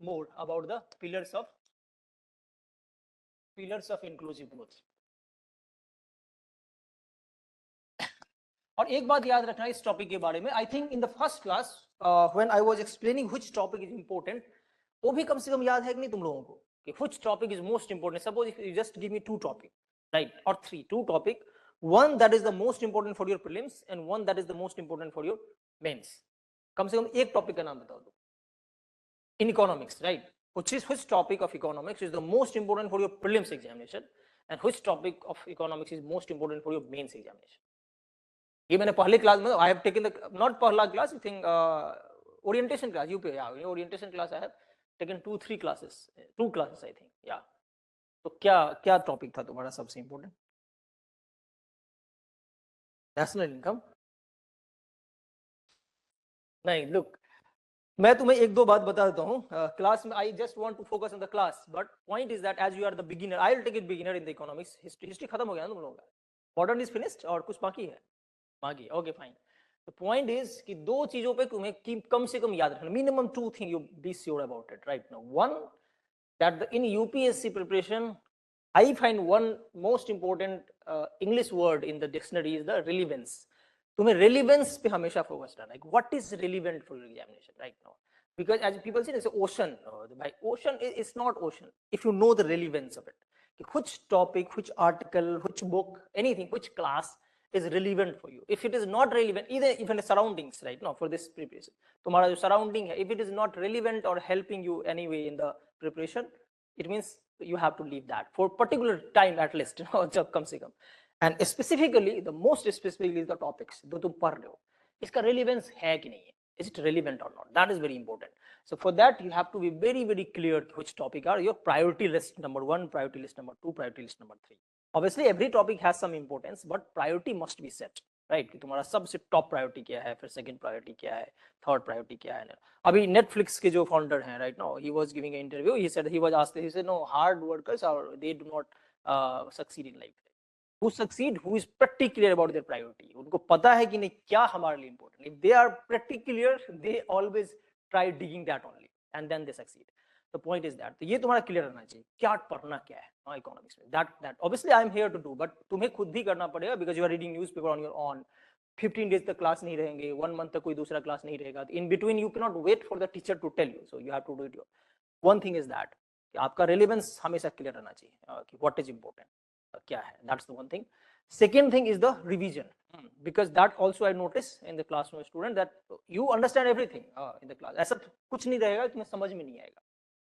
more about the pillars of inclusive growth. और एक बात याद रखना इस टॉपिक के बारे में, I think in the first class when I was explaining which topic is important, वो भी कम से कम याद है कि नहीं तुम लोगों को कि which topic is most important. Suppose if you just give me 2 topic, right, और 2 topic, one that is the most important for your prelims and one that is the most important for your mains. कम से कम एक topic का नाम बताओ दो in economics, right? Which topic of economics is the most important for your prelims examination and which topic of economics is most important for your mains examination? ये मैंने पहले class में I have taken the not पहला class, I think orientation class, orientation class I have taken 2-3 classes, 2 classes I think, yeah. तो क्या topic था तुम्हारा सबसे इंपॉर्टेंट? National income? नहीं, लुक, मैं तुम्हें एक दो बात बता देता हूँ क्लास में. I just want to focus on the class, but point is that as you are the beginner, I will take it beginner in the economics. History खत्म हो गया ना तुम लोगों का, मॉडर्न इज फिनिश्ड और कुछ बाकी है, बाकी, okay fine. The point is कि 2 चीजों पे तुम्हें कम से कम याद रखना, minimum 2 thing you be sure about it right now. One, that in UPSC preparation I find one most important English word in the dictionary is the relevance. तुम्हें relevance पे हमेशा focus करना, like what is relevant for your examination right now, because as people say it's ocean, by ocean it's not ocean if you know the relevance of it, which topic, which article, which book, anything, which class is relevant for you. If it is not relevant, even the surroundings right now for this preparation, तुम्हारा जो surrounding है, if it is not relevant or helping you anyway in the preparation, it means you have to leave that for particular time at least, जब कम से कम. And specifically the most specifically the topics जो तुम पढ़ रहे हो, इसका relevance है कि नहीं है, is it relevant or not, that is very important. So for that you have to be very very clear which topic are your priority list number 1, priority list number 2, priority list number 3. Obviously every topic has some importance, but priority must be set, right? कि तुम्हारा सबसे top priority क्या है, फिर second priority क्या है, third priority क्या है. अभी नेटफ्लिक्स के जो फाउंडर हैं right now, he was giving an interview, he said, he was asked, he said no, hard workers are, they do not succeed in life. who succeed, who is pretty clear about their priority, उनको पता है कि नहीं क्या हमारे लिए important. If they are pretty clear, they always try digging that only and then they succeed. The point is that, तो ये तुम्हारा क्लियर रहना चाहिए क्या पढ़ना क्या है इकोनॉमिक्स में. that obviously I am here to do, but तुम्हें खुद भी करना पड़ेगा because you are reading newspaper on your own. 15 days तक क्लास नहीं रहेंगे, 1 month तक कोई दूसरा क्लास नहीं रहेगा. In between you cannot wait for the teacher to tell you, so you have to do it your. One thing is that कि आपका relevance हमेशा क्लियर रहना चाहिए कि what is important, क्या है. That's the one thing. Second thing is the revision, because that also I notice in the class में student that you understand everything in the class, ऐसा कुछ नहीं रहेगा तुम्हें समझ में नहीं आएगा.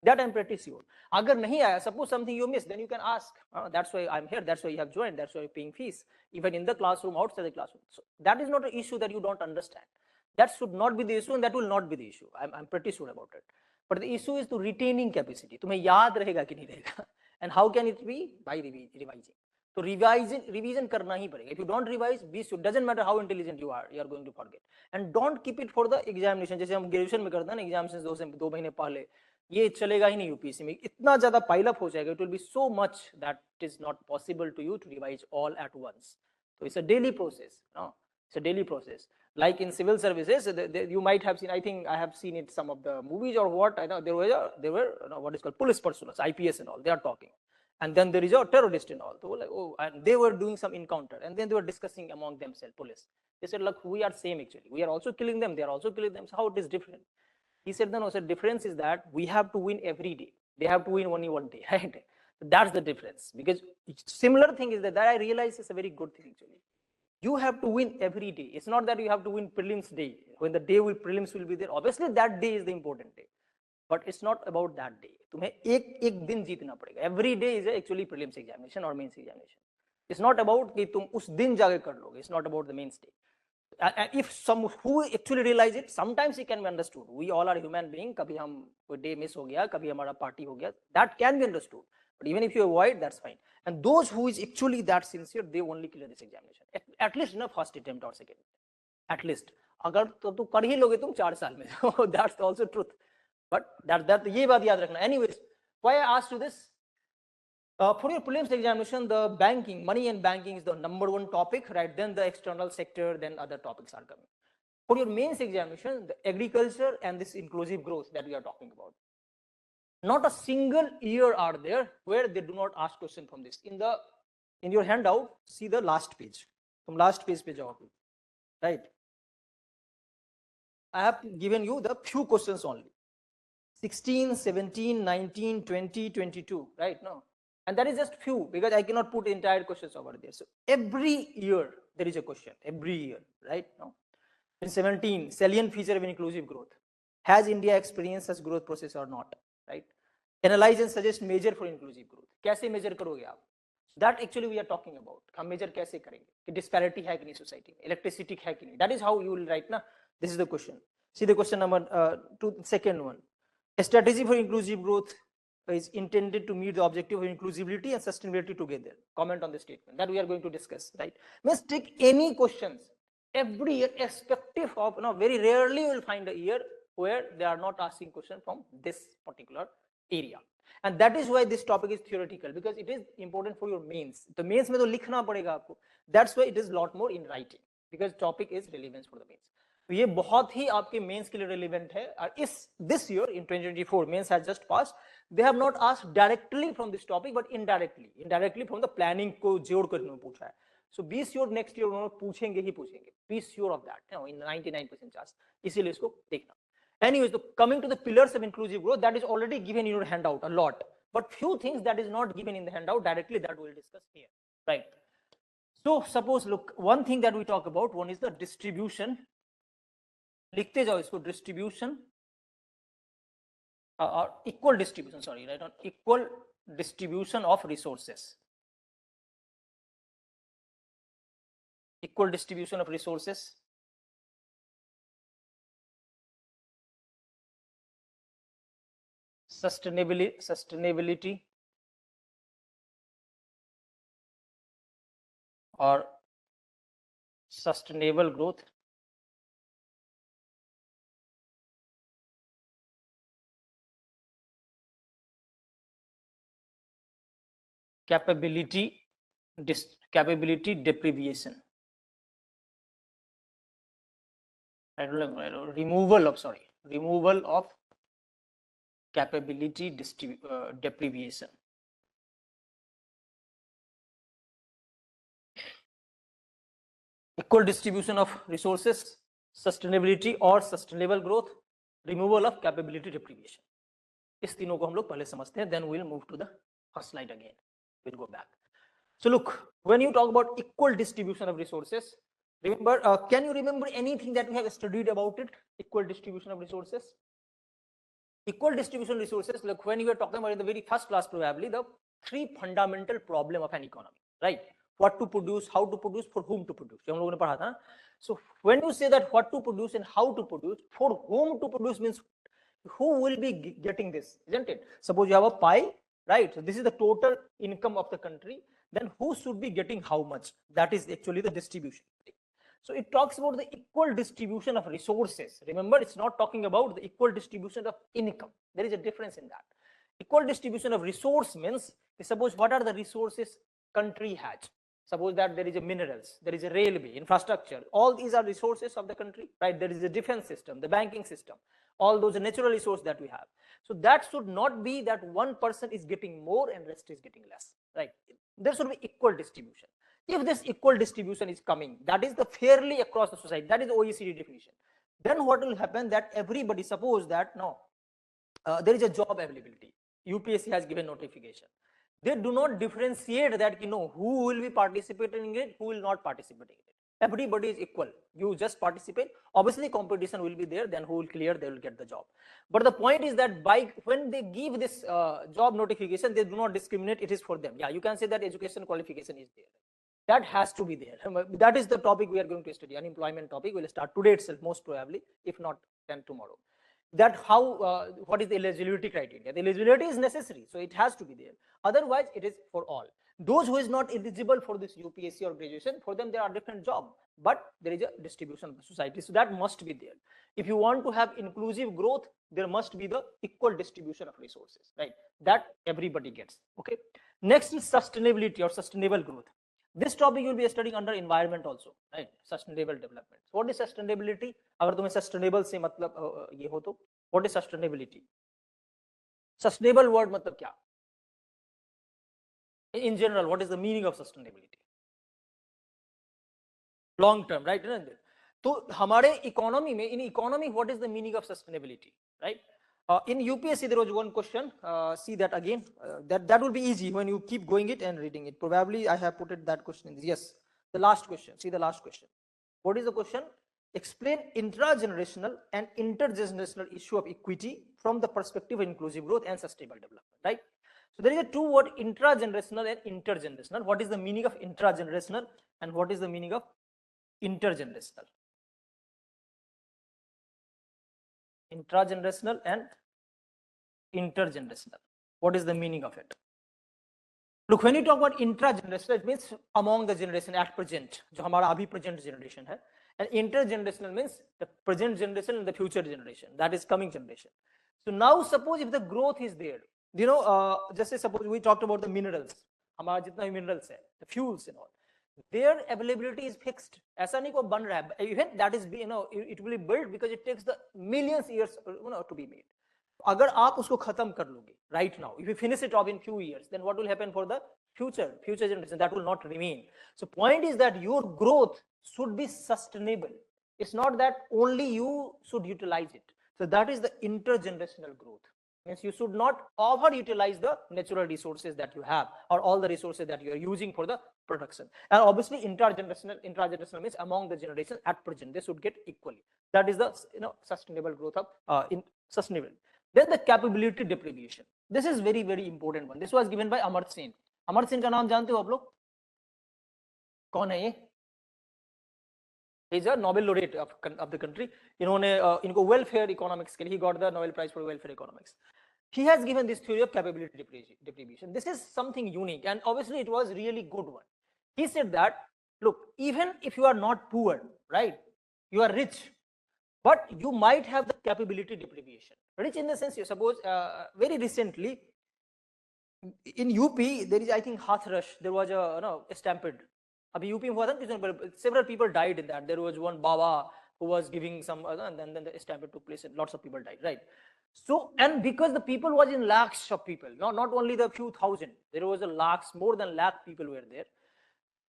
That I'm pretty sure. अगर नहीं आया, suppose something you missed, then you can ask. That's why I'm here. That's why you have joined. That's why you're paying fees, even in the classroom, outside the classroom. So that is not an issue that you don't understand. That should not be the issue, and that will not be the issue. I'm pretty sure about it. But the issue is to retaining capacity. तुम्हें याद रहेगा कि नहीं रहेगा? And how can it be? By revising. So revision करना ही पड़ेगा. If you don't revise, be sure. Doesn't matter how intelligent you are going to forget. And don't keep it for the examination. जैसे हम graduation में करते हैं ना, examinations 2 महीने पहले, ये चलेगा ही नहीं यूपीएससी में, इतना ज्यादा पाइल अप हो जाएगा, it will be so much that it is not possible to you to revise all at once. So it's a daily process, it's a daily process. Like in civil services, you might have seen, I think I have seen it some of the movies or what, I know there were what is called police personals, IPS and all, they are talking, and then there is a terrorist and all, so like, oh, and they were doing some encounter, and then they were discussing among themselves, police, they said, look, we are same actually, we are also killing them, they are also killing them, so how it is different? He said, no, the difference is that we have to win every day. They have to win only one day, right? So that's the difference. Because similar thing is that I realize is a very good thing actually. You have to win every day. It's not that you have to win prelims day. When the day prelims will be there, obviously that day is the important day. But it's not about that day. तुम्हें एक दिन जीतना पड़ेगा. Every day is actually prelims examination or mains examination. It's not about कि तुम उस दिन जाके कर लोगे. It's not about the mains day. If some who actually realize it, sometimes it can be understood. We all are human being. कभी हम कोई day miss हो गया, कभी हमारा party हो गया. That can be understood. But even if you avoid, that's fine. And those who is actually that sincere, they only clear this examination. At least in a first attempt or second. At least. अगर तो तुम कर ही लोगे तुम 4 साल में. That's also truth. But that ये बात याद रखना. Anyways, why I asked you this? For your prelims examination, the banking, money and banking is the #1 topic, right? Then the external sector, then other topics are coming. For your mains examination, the agriculture and this inclusive growth that we are talking about. Not a single year are there where they do not ask question from this. In your handout, see the last page. From last page pe jao, right? I have given you the few questions only. 16, 17, 19, 20, 22, right? No. And that is just few, because I cannot put entire questions over there. So every year there is a question, every year, right? No. In 17, salient feature of inclusive growth. Has India experienced such growth process or not, right? Analyze and suggest measure for inclusive growth. कैसे measure करोगे आप? That actually we are talking about. हम measure कैसे करेंगे? कि disparity है कि नहीं society में, electricity है कि नहीं? That is how you will write ना. This is the question. See the question number second one. A strategy for inclusive growth is intended to meet the objective of inclusivity and sustainability together. Comment on the statement that we are going to discuss, right? Means take any questions every year, irrespective of, very rarely you will find a year where they are not asking question from this particular area. And that is why this topic is theoretical, because it is important for your mains. The mains mein to likhna padega aapko. That's why it is a lot more in writing, because topic is relevance for the mains. तो ये बहुत ही आपके mains के लिए relevant है. और इस this year in 2024 mains has just pass. They have not asked directly from this topic, but indirectly from the planning को जोड़ कर उन्होंने पूछा है. So be sure next year उन्होंने पूछेंगे ही पूछेंगे. Be sure of that, in 99% chance. इसीलिए इसको देखना. Anyways, coming to the pillars of inclusive growth, that is already given in your handout a lot, but few things that is not given in the handout directly, that we will discuss here, right? So suppose, look, one thing that we talk about, one is the distribution. लिखते जाओ इसको, distribution or equal distribution, sorry, right, on equal distribution of resources. Equal distribution of resources. Sustainability or sustainable growth. Capability deprivation. Removal of capability deprivation. Equal distribution of resources, sustainability or sustainable growth, removal of capability deprivation. इस तीनों को हम लोग पहले समझते हैं, then we'll move to the first slide again. We'll go back. So look, when you talk about equal distribution of resources, remember, can you remember anything that we have studied about it? Equal distribution of resources. Equal distribution of resources, look, when you were talking about in the very first class, probably the three fundamental problem of an economy, right? What to produce, how to produce, for whom to produce. हम लोगों ने पढ़ा था. So when you say that what to produce and how to produce, for whom to produce means who will be getting this, isn't it? Suppose you have a pie, right? So this is the total income of the country. Then who should be getting how much? That is actually the distribution. So it talks about the equal distribution of resources. Remember, it's not talking about the equal distribution of income. There is a difference in that. Equal distribution of resource means, suppose what are the resources country has? Suppose that there is a minerals, there is a railway, infrastructure. All these are resources of the country, right? There is a defense system, the banking system, all those natural resources that we have. So that should not be that one person is getting more and rest is getting less, right? There should be equal distribution. If this equal distribution is coming, that is the fairly across the society, that is the OECD definition. Then what will happen that everybody, suppose that there is a job availability. UPSC has given notification. They do not differentiate that, who will be participating in it, who will not participate in it. Everybody is equal. You just participate. Obviously, competition will be there. Then who will clear, they will get the job. But the point is that when they give this job notification, they do not discriminate. It is for them. Yeah, you can say that education qualification is there. That has to be there. That is the topic we are going to study. Unemployment topic will start today itself, most probably, if not then tomorrow. That how, what is the eligibility criteria? The eligibility is necessary, so it has to be there. Otherwise, it is for all. Those who is not eligible for this UPSC or graduation, for them there are different job, but there is a distribution of the society, so that must be there. If you want to have inclusive growth, there must be the equal distribution of resources, right? That everybody gets. Okay. Next is sustainability or sustainable growth. This topic you will be studying under environment also, right? Sustainable development. So what is sustainability? अगर तुम्हें sustainable से मतलब ये हो तो, what is sustainability? Sustainable word मतलब क्या? In general, what is the meaning of sustainability? Long term, right? तो हमारे economy में, in economy, what is the meaning of sustainability, right? In UPSC there was one question, see that again, that will be easy when you keep going it and reading it. Probably I have put it that question. Yes, the last question, see the last question. What is the question? Explain intra-generational and intergenerational issue of equity from the perspective of inclusive growth and sustainable development, right? So there is a two word, intra-generational and intergenerational. What is the meaning of intra-generational and what is the meaning of intergenerational? Intra-generational and intergenerational. What is the meaning of it? Look, when you talk about intra-generational, it means among the generation at present, जो हमारा अभी present generation है, and intergenerational means the present generation and the future generation, that is coming generation. So now suppose if the growth is there, you know, just say suppose we talked about the minerals, हमारा जितना भी minerals है, the fuels and all, their availability is fixed. ऐसा नहीं को बन रहा है, even that is, you know, it will be built because it takes the millions years, you know, to be made. अगर आप उसको खत्म कर लोगे right now, if you finish it off in few years, then what will happen for the future generation? That will not remain. So point is that your growth should be sustainable. It's not that only you should utilize it. So that is the intergenerational growth. Means you should not overutilize the natural resources that you have or all the resources that you are using for the production. And obviously intragenerational means among the generations at present, they should get equally. That is the, you know, sustainable growth of in sustainable. Then the capability deprivation. This is very, very important one. This was given by Amar Sen. Amar Sen का नाम जानते हो आप लोग? कौन है ये? He is a Nobel laureate of the country. इन्होंने इनको welfare economics के लिए, he got the Nobel Prize for welfare economics. He has given this theory of capability deprivation. This is something unique, and obviously it was really good one. He said that, look, even if you are not poor, right, you are rich, but you might have the capability deprivation. Rich in the sense, you suppose very recently in UP there is, I think, Hathras, there was a stampede. Abhi UP में हुआ था, several people died in that. There was one Baba who was giving some, and then the stampede took place and lots of people died, right? So, and because the people was in lakhs of people, not only the few thousand, there was a lakhs, more than lakh people were there.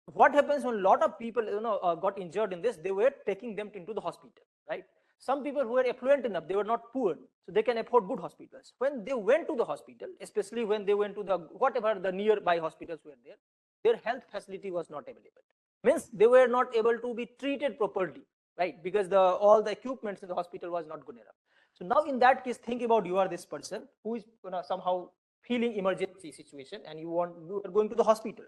What happens when a lot of people, got injured in this? They were taking them into the hospital, right? Some people who were affluent enough, they were not poor, so they can afford good hospitals. When they went to the hospital, especially when they went to the whatever the nearby hospitals were there, their health facility was not available. Means they were not able to be treated properly, right? Because all the equipments in the hospital was not good enough. So now in that case, think about you are this person who is somehow feeling emergency situation and you are going to the hospital.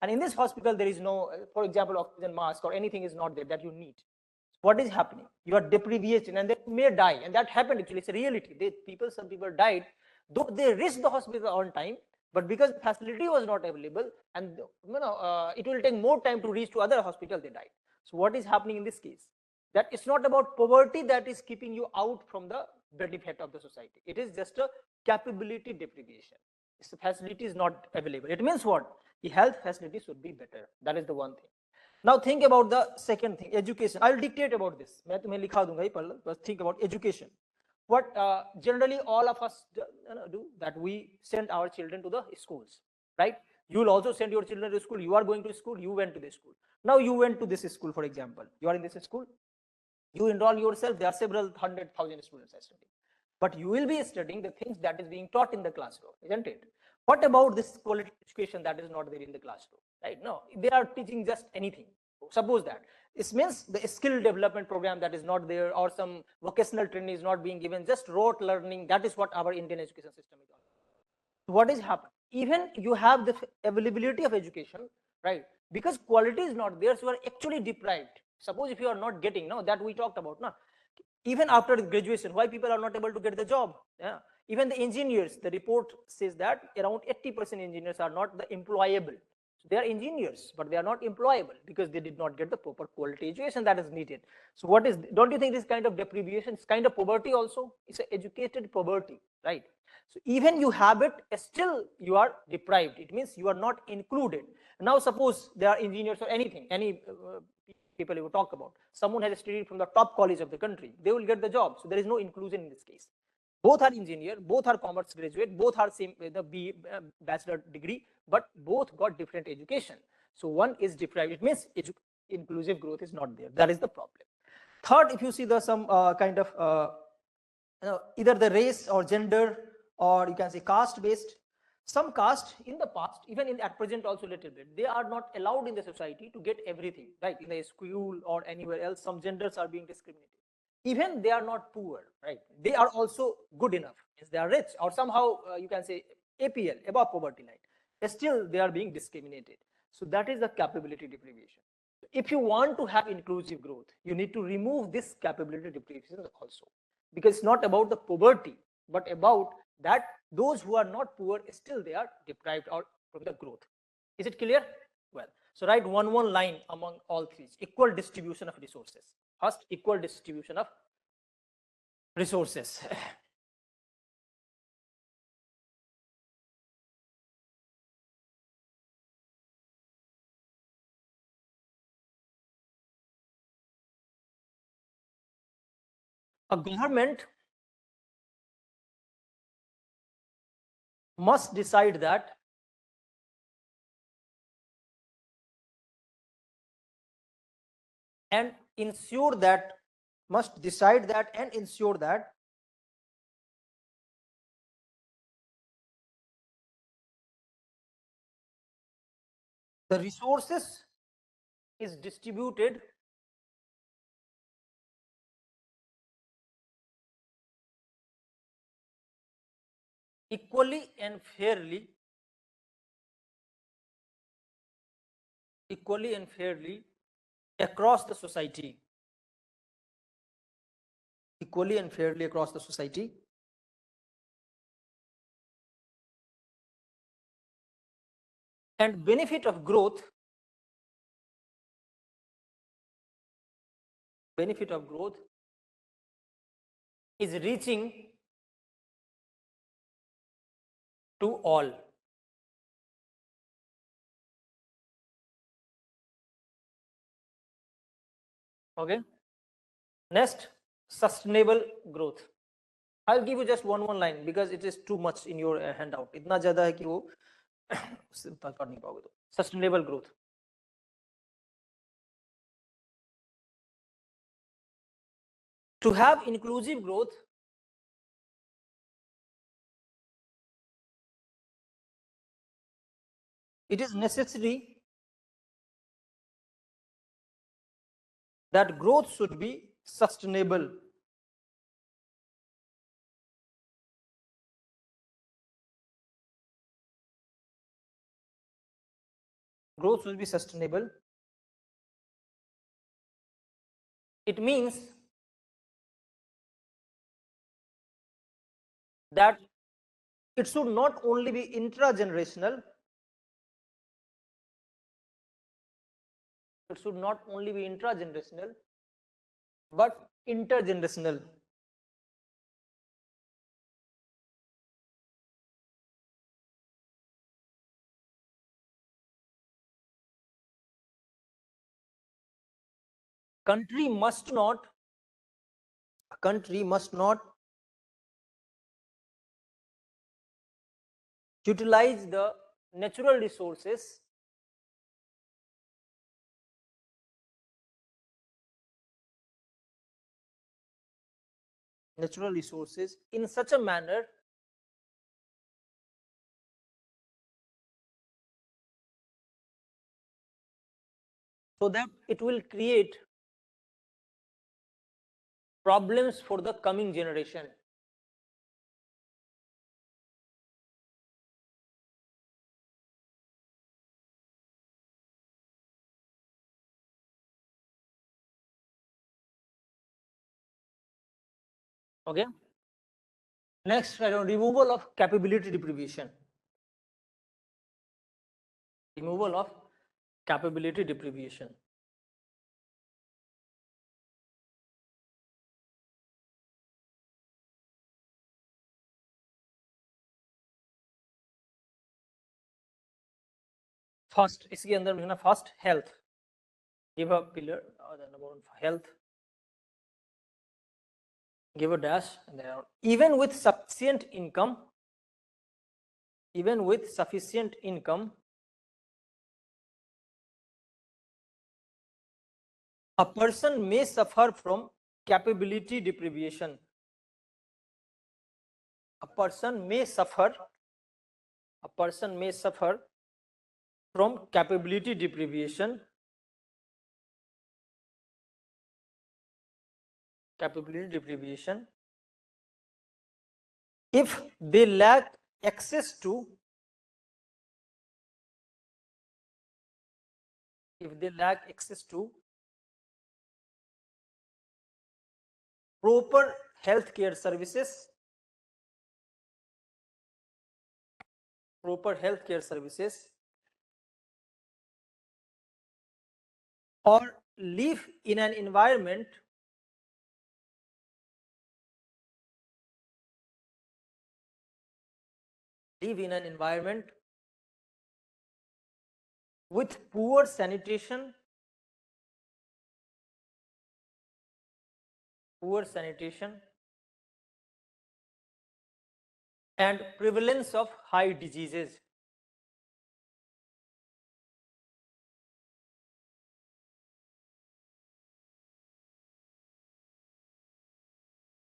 And in this hospital, there is no, for example, oxygen mask or anything is not there that you need. What is happening? You are deprivation and they may die. And that happened actually, it's a reality. Some people died, though they reached the hospital on time, but because facility was not available and it will take more time to reach to other hospital, they died. So what is happening in this case? That it's not about poverty that is keeping you out from the benefit of the society. It is just a capability deprivation. The facility is not available. It means what? The health facility should be better. That is the one thing. Now think about the second thing, education. I will dictate about this. मैं तुम्हें लिखा दूंगा ये पढ़, but think about education. What generally all of us do, that we send our children to the schools, right? You will also send your children to school. You are going to school. You went to the school. Now you went to this school, for example. You are in this school. You enroll yourself. There are several 100,000 students studying, but you will be studying the things that is being taught in the classroom, isn't it? What about this quality education that is not there in the classroom, right? No, they are teaching just anything. Suppose that this means the skill development program that is not there, or some vocational training is not being given, just rote learning. That is what our Indian education system is all about. What is happening? Even you have the availability of education, right? Because quality is not there, so you are actually deprived. Suppose if you are not getting, no, that we talked about, no, even after graduation, why people are not able to get the job? Yeah. Even the engineers, the report says that around 80% engineers are not the employable. So they are engineers, but they are not employable because they did not get the proper quality education that is needed. So what is, don't you think this kind of deprivation is kind of poverty also? It's an educated poverty, right? So even you have it, still you are deprived. It means you are not included. Now suppose there are engineers or anything, any people you talk about, someone has studied from the top college of the country, they will get the job. So there is no inclusion in this case. both are engineer, both are commerce graduate, both are same the B bachelor degree, but both got different education. So one is deprived. It means inclusive growth is not there. That is the problem. Third, if you see the some kind of either the race or gender, or you can say caste based. Some caste in the past, even in at present also little bit, they are not allowed in the society to get everything, right? In the school or anywhere else, some genders are being discriminated. Even they are not poor, right? They are also good enough. Means they are rich, or somehow you can say APL, above poverty line. Still, they are being discriminated. So that is the capability deprivation. If you want to have inclusive growth, you need to remove this capability deprivation also, because it's not about the poverty, but about that those who are not poor, still they are deprived or from the growth. Is it clear? Well, so write one line among all three. Equal distribution of resources. First, equal distribution of resources. A government must decide that and ensure that, must decide that and ensure that the resources is distributed equally and fairly, equally and fairly across the society, equally and fairly across the society, and benefit of growth, benefit of growth is reaching to all. Okay. Next, sustainable growth. I'll give you just one line because it is too much in your handout. इतना ज़्यादा है कि वो पढ़ नहीं पाओगे तो. Sustainable growth. To have inclusive growth, it is necessary that growth should be sustainable. Growth should be sustainable. It means that it should not only be intra-generational, it should not only be intra-generational, but intergenerational. Country must not, country must not utilize the natural resources in such a manner so that it will create problems for the coming generation. Okay. Next, removal of capability deprivation. Removal of capability deprivation. First, इसके अंदर लिखना first health. Give a pillar. The number one health. give a dash, and then even with sufficient income, even with sufficient income, a person may suffer from capability deprivation. A person may suffer from capability deprivation, if they lack access to proper healthcare services, or live in an environment with poor sanitation, and prevalence of high diseases.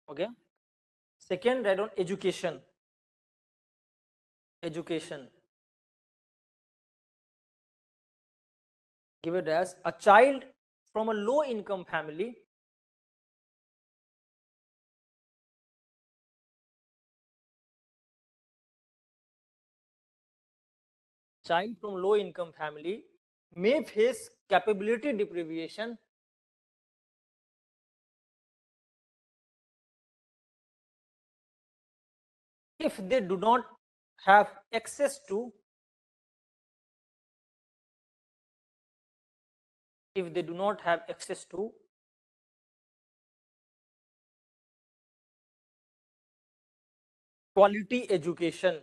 Okay. Second, write on education. Give it as a child from a low income family may face capability deprivation if they do not have access to quality education.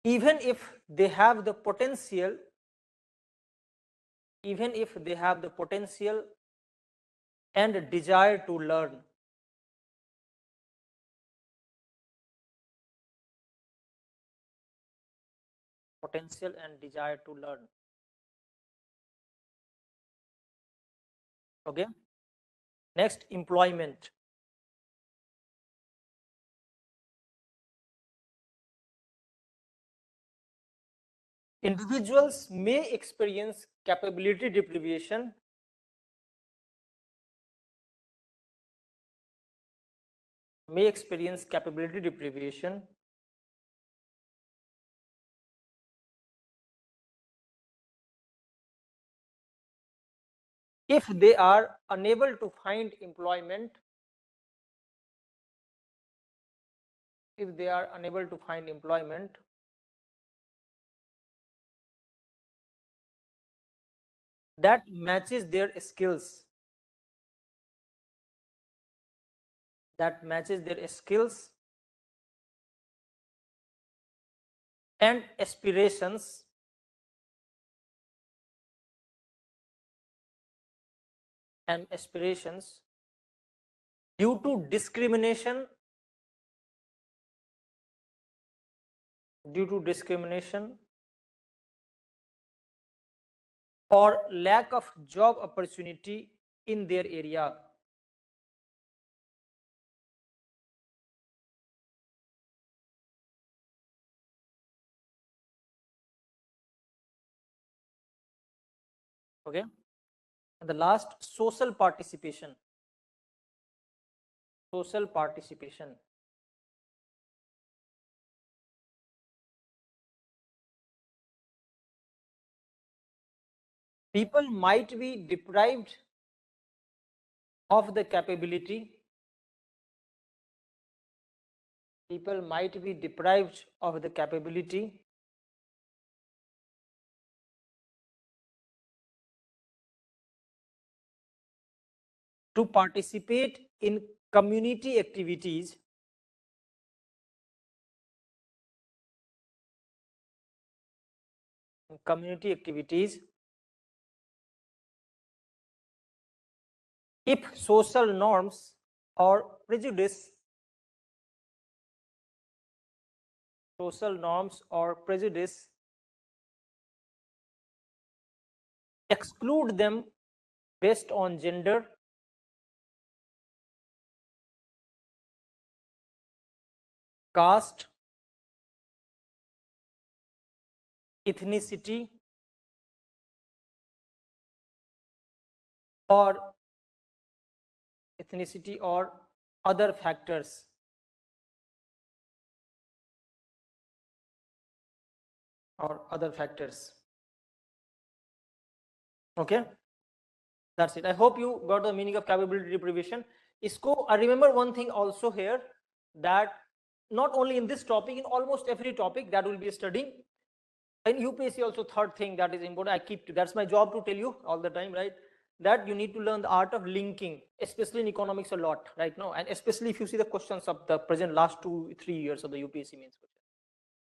Even if they have the potential and desire to learn. Okay. Next, employment. Individuals may experience capability deprivation if they are unable to find employment that matches their skills and aspirations due to discrimination or lack of job opportunity in their area. Okay. And the last, social participation. People might be deprived of the capability to participate in community activities if social norms or prejudice exclude them based on gender, caste, ethnicity, or other factors. Okay, that's it. I hope you got the meaning of capability deprivation. I remember one thing also here, that not only in this topic, in almost every topic that will be studying in UPSC also, third thing that is important, that's my job to tell you all the time, right? That you need to learn the art of linking, especially in economics a lot right now, and especially if you see the questions of the present last 2-3 years of the UPSC mains question.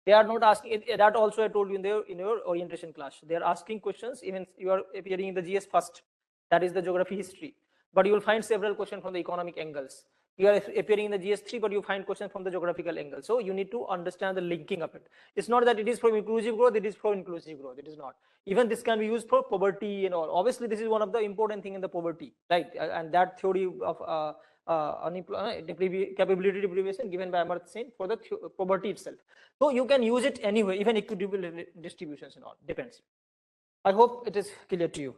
They are not asking that also I told you in your orientation class. They are asking questions, even you are appearing in the GS first, that is the geography history, but you will find several questions from the economic angles. You are appearing in the GS3, but you find questions from the geographical angle. So you need to understand the linking of it. It's not that it is from inclusive growth, it is for inclusive growth. It is not. Even this can be used for poverty and all. Obviously, this is one of the important thing in the poverty, right? And that theory of capability deprivation given by Amartya Sen for the poverty itself. So you can use it anyway, even equitable distributions and all, depends. I hope it is clear to you.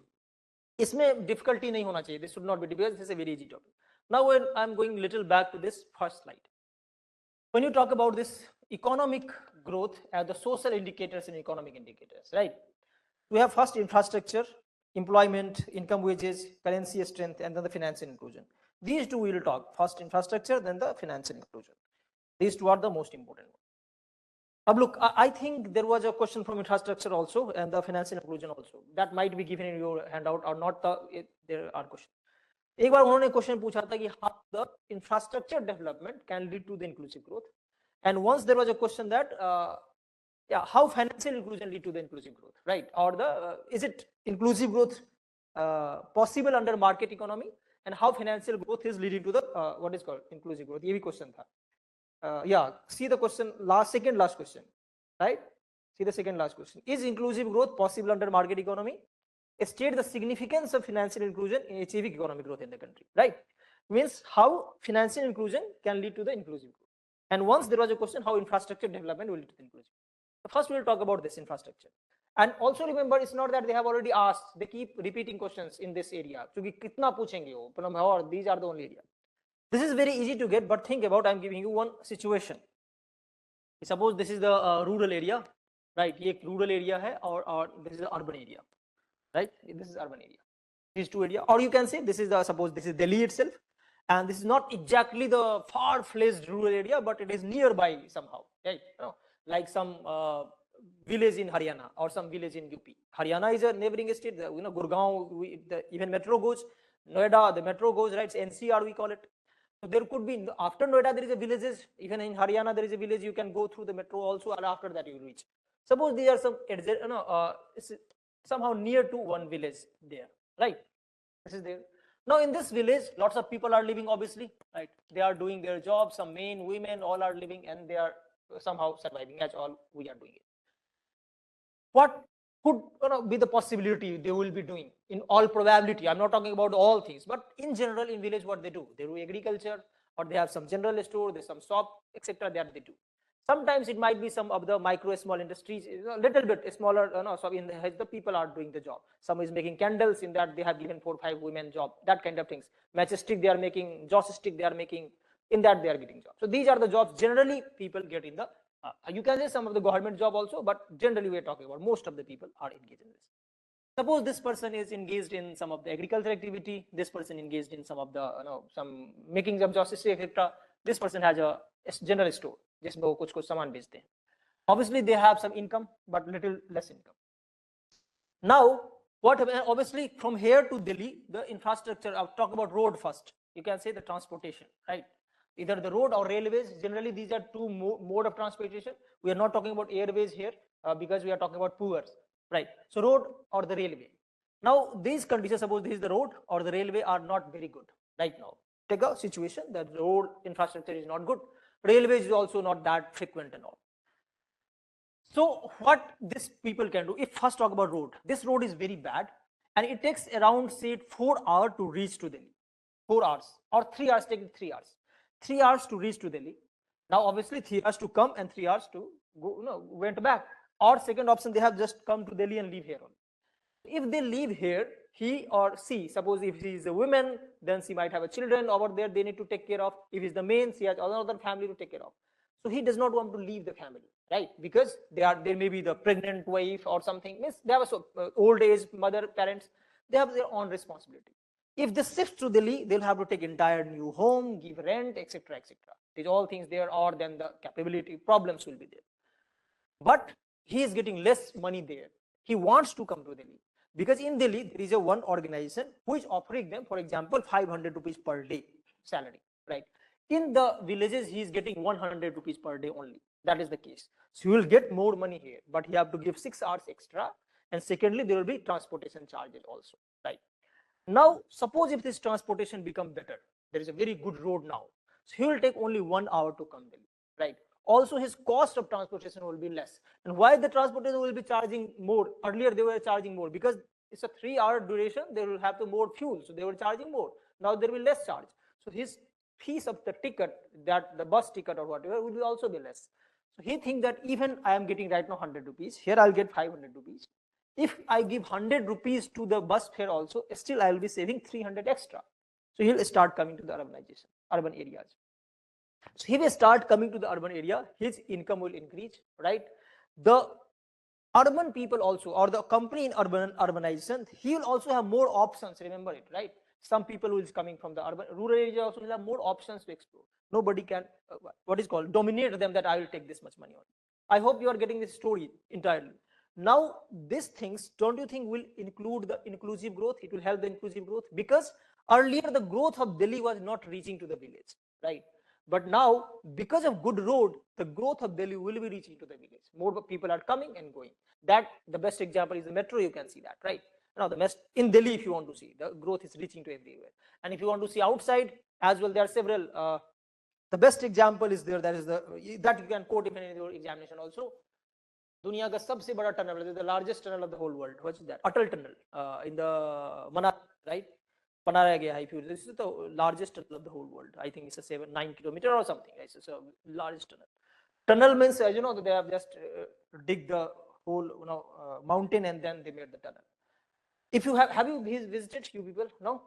इसमें difficulty नहीं होना चाहिए. This should not be difficult. This is a very easy topic. Now I'm going little back to this first slide. When you talk about this economic growth as the social indicators and economic indicators, right? We have first infrastructure, employment, income, wages, currency strength, and then the financial inclusion. These two we will talk. First infrastructure, then the financial inclusion. These two are the most important ones. Look, I think there was a question from infrastructure also and the financial inclusion also. That might be given in your handout or not. There are questions. एक बार उन्होंने question पूछा था कि how the infrastructure development can lead to the inclusive growth, and once there was a question that how financial inclusion lead to the inclusive growth, right? Or is it inclusive growth possible under market economy, and how financial growth is leading to the what is called inclusive growth. ये भी question था. See the question, second last question, right? See the second last question. Is inclusive growth possible under market economy? State the significance of financial inclusion in achieving economic growth in the country, right? Means how financial inclusion can lead to the inclusive growth. And once there was a question how infrastructure development will lead to the inclusive. So first we will talk about this infrastructure. And also remember, it's not that they have already asked, they keep repeating questions in this area. So kitna puchenge wo, these are the only area. This is very easy to get, but think about, I'm giving you one situation. Suppose this is the rural area, right? Ye rural area hai, or this is the urban area. Right, this is urban area, these two areas, or you can say this is suppose this is Delhi itself, and this is not exactly the far-fetched rural area, but it is nearby somehow, right? Like some village in Haryana or some village in UP. Haryana is a neighboring state. Gurgaon, even metro goes. Noida, the metro goes, right? It's NCR we call it. So there could be after Noida there is a villages. Even in Haryana there is a village. You can go through the metro also, and after that you will reach. Suppose these are some somehow near to one village there, right? This is there. Now in this village, lots of people are living, obviously, right? They are doing their jobs, some men, women, all are living, and they are somehow surviving, as all we are doing it. What could be the possibility they will be doing in all probability? I'm not talking about all things, but in general in village what they do agriculture, or they have some general store, there's some shop, etc. that they do. Sometimes it might be some of the micro small industries, a little bit smaller, so in the people are doing the job. Some is making candles, in that they have given 4 or 5 women job, that kind of things. Matchstick they are making, joss-stick they are making, in that they are getting jobs. So these are the jobs generally people get in the, you can say some of the government job also, but generally we are talking about most of the people are engaged in this. Suppose this person is engaged in some of the agriculture activity, this person engaged in some of the, some making of joss-stick, etc. This person has a general store. जिसमें वो कुछ सामान बेचते हैं. Obviously they have some income, but little less income. Now what obviously from here to Delhi, the infrastructure, I'll talk about road first. You can say the transportation, right? Either the road or railways. Generally these are two mode of transportation. We are not talking about airways here because we are talking about poor, right? So road or the railway. Now, these conditions, suppose this is the road or the railway, are not very good right now. Take a situation that the road infrastructure is not good, railway is also not that frequent and all. So what these people can do, if first talk about road, this road is very bad and it takes around say 4 hours to reach to Delhi. 4 hours or 3 hours, take it 3 hours. 3 hours to reach to Delhi. Now obviously 3 hours to come and 3 hours to go, went back. Or second option, they have just come to Delhi and leave here only. If they leave here, he or she, suppose if she is a woman, then she might have a children over there they need to take care of. If he's the man, she has another family to take care of. So he does not want to leave the family, right? Because there may be the pregnant wife or something. Means they have a old age mother, parents, they have their own responsibility. If they shift to Delhi, they'll have to take entire new home, give rent, etc., etc. These all things there, or then the capability problems will be there. But he is getting less money there. He wants to come to Delhi because in Delhi there is a one organization who is offering them, for example, 500 rupees per day salary, right? In the villages he is getting 100 rupees per day only. That is the case. So he will get more money here, but he have to give 6 hours extra, and secondly there will be transportation charges also, right? Now suppose if this transportation become better, there is a very good road now, so he will take only 1 hour to come Delhi, right? Also his cost of transportation will be less. And why the transportation will be charging more? Earlier they were charging more because it's a 3-hour duration, they will have to more fuel, so they were charging more. Now there will be less charge, so his piece of the ticket, that the bus ticket or whatever, will be also be less. So he think that even I am getting right now 100 rupees, here I'll get 500 rupees. If I give 100 rupees to the bus fare also, still I will be saving 300 extra. So he'll start coming to the urbanization, urban areas. So he will start coming to the urban area, his income will increase, right? The urban people also, or the company in urbanization, he will also have more options, remember it, right? Some people who is coming from the urban, rural area also will have more options to explore. Nobody can, what is called, dominate them that I will take this much money on. I hope you are getting this story entirely. Now, these things, don't you think will include the inclusive growth? It will help the inclusive growth because earlier the growth of Delhi was not reaching to the village, right? But now, because of good road, the growth of Delhi will be reaching to the village. More people are coming and going. That the best example is the metro. You can see that, right? Now, the best in Delhi, if you want to see, the growth is reaching to everywhere. And if you want to see outside as well, there are several. The best example is there. That is that you can quote even in your examination also. दुनिया का सबसे बड़ा tunnel, the largest tunnel of the whole world. What's that? Atal tunnel in the Manat, right? बनाया गया है. This is the largest tunnel of the whole world. I think it's a 7-9 kilometer or something. It's a largest tunnel. Tunnel means you know they have just dig the whole mountain and then they made the tunnel. If you have you visited, you people? No.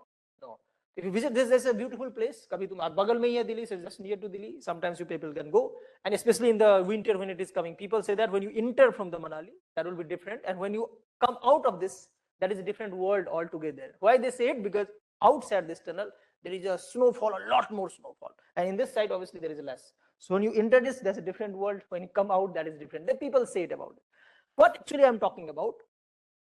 If you visit this, there's a beautiful place. Kabhi tum bagal mein hi hai Delhi, so just near to Delhi. Sometimes you people can go, and especially in the winter when it is coming, people say that when you enter from the Manali, that will be different, and when you come out of this, that is a different world altogether. Why they say it? Because outside this tunnel there is a snowfall, a lot more snowfall, and in this side obviously there is less. So when you enter this, there's a different world. When you come out, that is different. The people say it about it. What actually I'm talking about,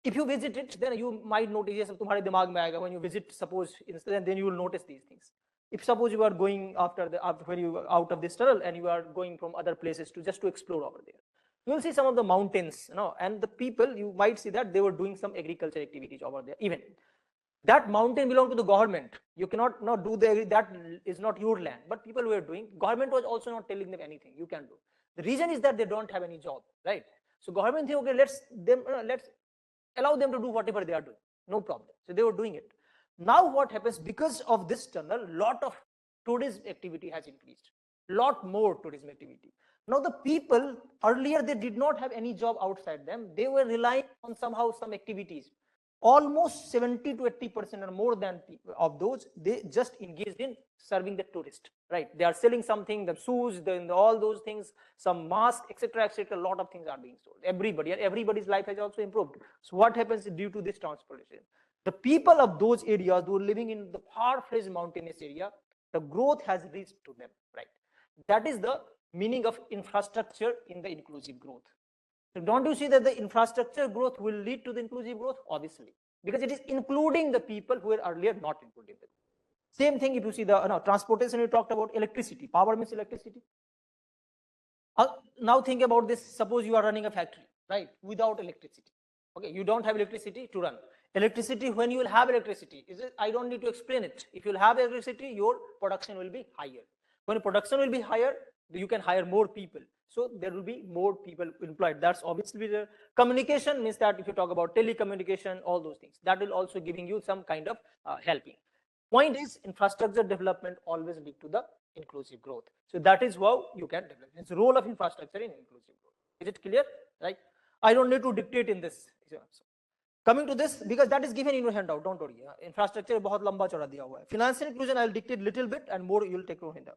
if you visit it, then you might notice ये सब तुम्हारे दिमाग में आएगा. When you visit, suppose instead, then you will notice these things. If suppose you are going after when you are out of this tunnel and you are going from other places to just to explore over there, you will see some of the mountains, and the people, you might see that they were doing some agriculture activities over there. Even that mountain belonged to the government. You cannot not do that is not your land, but people were doing. Government was also not telling them anything. You can do. The reason is that they don't have any job, right? So government think, okay, let's allow them to do whatever they are doing, no problem. So they were doing it. Now what happens, because of this tunnel, lot of tourism activity has increased, lot more tourism activity. Now the people, earlier they did not have any job outside them, they were relying on somehow some activities. Almost 70 to 80% or more than of those, they just engaged in serving the tourist, right? They are selling something, the shoes, all those things, some masks, etc., etc. A lot of things are being sold. Everybody's life has also improved. So what happens due to this transportation? The people of those areas who are living in the far-fetched mountainous area, the growth has reached to them, right? That is the meaning of infrastructure in the inclusive growth. So don't you see that the infrastructure growth will lead to the inclusive growth? Obviously, because it is including the people who were earlier not included. Same thing if you see the transportation, we talked about electricity. Power means electricity. Now think about this. Suppose you are running a factory, right, without electricity. Okay, you don't have electricity to run. Electricity, when you will have electricity, I don't need to explain it. If you will have electricity, your production will be higher. When production will be higher, you can hire more people. So there will be more people employed. That's obviously the communication means that if you talk about telecommunication, all those things, that will also giving you some kind of helping. Point is, infrastructure development always lead to the inclusive growth. So that is how you can develop. It's the role of infrastructure in inclusive growth. Is it clear? Right? I don't need to dictate in this. Coming to this, because that is given in your handout, don't worry. Infrastructure बहुत लंबा चौड़ा दिया हुआ है. Financial inclusion, I'll dictate little bit and more you'll take your handout.